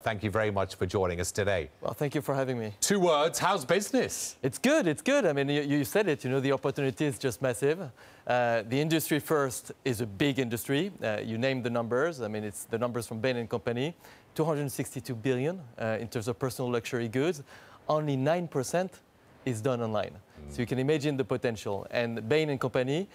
Thank you very much for joining us today. Well, thank you for having me. 2 words, how's business? It's good, it's good. I mean, you said it, the opportunity is just massive. The industry first is a big industry. You named the numbers. I mean, it's the numbers from Bain & Company. 262 billion in terms of personal luxury goods. Only 9% is done online. So you can imagine the potential. And Bain & Company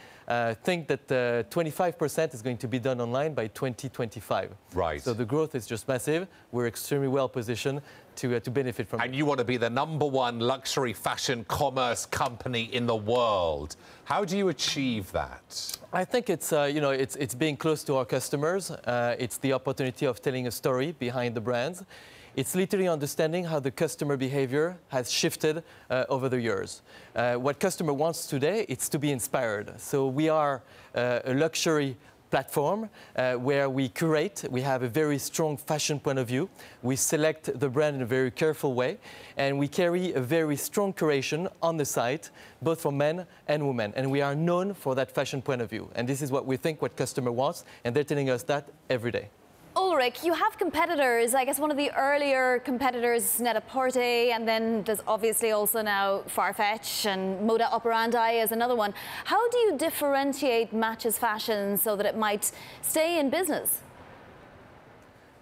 think that 25% is going to be done online by 2025. Right. So the growth is just massive. We're extremely well positioned to benefit from it. And you want to be the #1 luxury fashion commerce company in the world. How do you achieve that? I think it's, it's being close to our customers. It's the opportunity of telling a story behind the brands. It's literally understanding how the customer behavior has shifted over the years. What customer wants today, it's to be inspired. So we are a luxury platform where we curate. We have a very strong fashion point of view. We select the brand in a very careful way, and we carry a very strong curation on the site, both for men and women. And we are known for that fashion point of view. And this is what we think what customer wants, and they're telling us that every day. Ulric, you have competitors. I guess one of the earlier competitors, Net-a-Porter, and then there's obviously also now Farfetch, and Moda Operandi is another one. How do you differentiate Matches Fashion so that it might stay in business?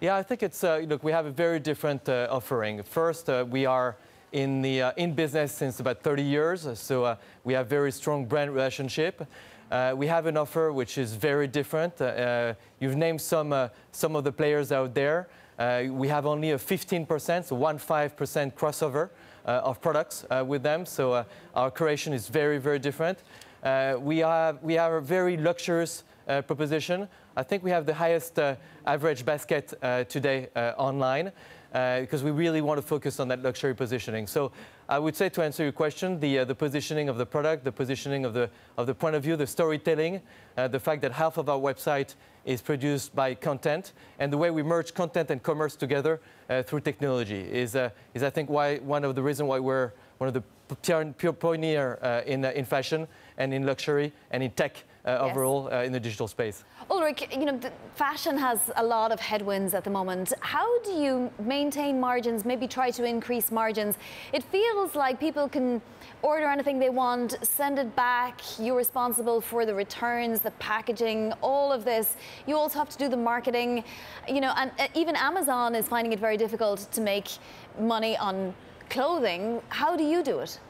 Yeah, I think it's, look, we have a very different offering. First, we are in business since about 30 years, so we have very strong brand relationship. We have an offer which is very different. You've named some of the players out there. We have only a 15%, so 15% crossover of products with them. So our curation is very, very different. We have a very luxurious proposition. I think we have the highest average basket today online. Because we really want to focus on that luxury positioning. So I would say, to answer your question, the positioning of the product, the positioning of the point of view, the storytelling, the fact that half of our website is produced by content, and the way we merge content and commerce together through technology is I think one of the reasons why we're one of the pure pioneer in fashion and in luxury and in tech overall in the digital space. Ulric, fashion has a lot of headwinds at the moment. How do you maintain margins, maybe try to increase margins? It feels like people can order anything they want, send it back. You're responsible for the returns, the packaging, all of this. You also have to do the marketing, and even Amazon is finding it very difficult to make money on clothing. How do you do it?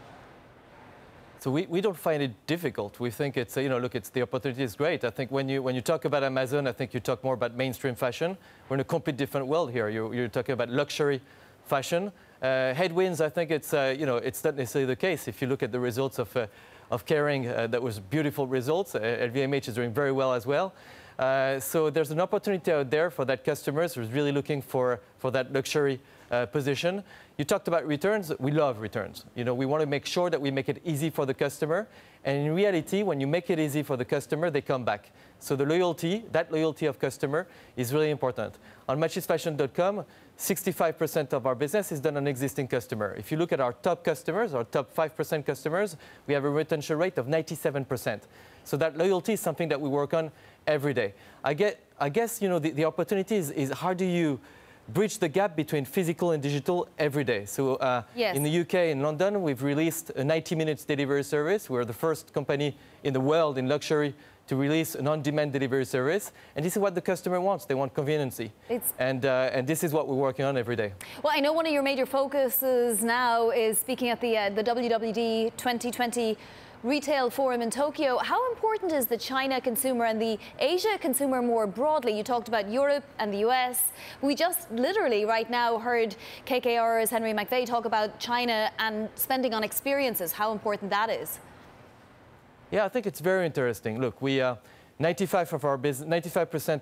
So we don't find it difficult. We think it's, look, the opportunity is great. I think when you talk about Amazon, I think you talk more about mainstream fashion. We're in a complete different world here. You're talking about luxury fashion. Headwinds, I think it's not necessarily the case. If you look at the results of Kering, that was beautiful results. LVMH is doing very well as well. So there's an opportunity out there for that customers who's really looking for that luxury position. You talked about returns. We love returns. We want to make sure that we make it easy for the customer. And in reality, when you make it easy for the customer, they come back. So the loyalty, that loyalty of customer is really important. On matchesfashion.com, 65% of our business is done on existing customer. If you look at our top customers, our top 5% customers, we have a retention rate of 97%. So that loyalty is something that we work on every day. I guess the opportunity is how do you bridge the gap between physical and digital every day. So in the UK, in London, we've released a 90-minute delivery service. We're the first company in the world in luxury to release an on-demand delivery service. And this is what the customer wants. They want conveniency. And this is what we're working on every day. Well, I know one of your major focuses now is speaking at the WWD 2020 Retail Forum in Tokyo. How important is the China consumer and the Asia consumer more broadly? You talked about Europe and the US. We just literally right now heard KKR's Henry McVeigh talk about China and spending on experiences, how important that is. Yeah, I think it's very interesting. Look, 95%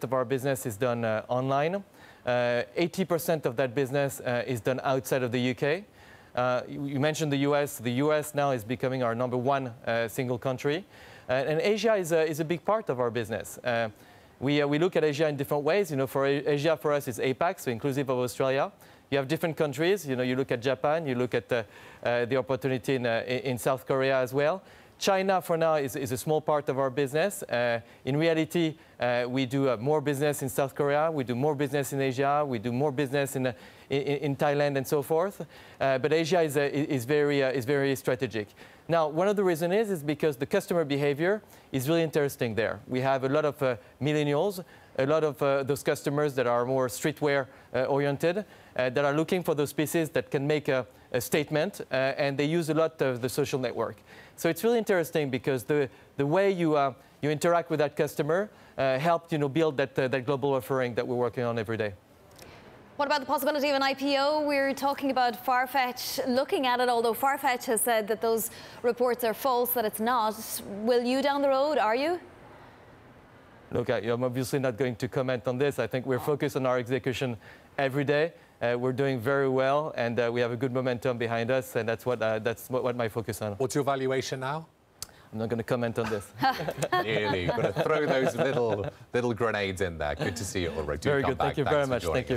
of our business is done online. 80% of that business is done outside of the UK. You mentioned the US. The US now is becoming our #1 single country. And Asia is a big part of our business. We look at Asia in different ways. For Asia, for us, it's APAC, so inclusive of Australia. You have different countries. You look at Japan. You look at the opportunity in South Korea as well. China, for now, is a small part of our business. In reality, we do more business in South Korea, we do more business in Asia, we do more business in Thailand and so forth. But Asia is very strategic. Now, one of the reasons is because the customer behavior is really interesting there. We have a lot of millennials, a lot of those customers that are more streetwear oriented, that are looking for those pieces that can make a statement, and they use a lot of the social network. So it's really interesting because the way you interact with that customer helped build that global offering that we're working on every day. What about the possibility of an IPO? We're talking about Farfetch looking at it, although Farfetch has said that those reports are false, that it's not. Will you down the road, are you? Look, I'm obviously not going to comment on this. I think we're focused on our execution every day. We're doing very well, and we have a good momentum behind us, and that's what my focus on. What's your valuation now? I'm not going to comment on this. Nearly. You've got to throw those little grenades in there. Good to see you, Ulric. Very good. Thank you very much. Thank you.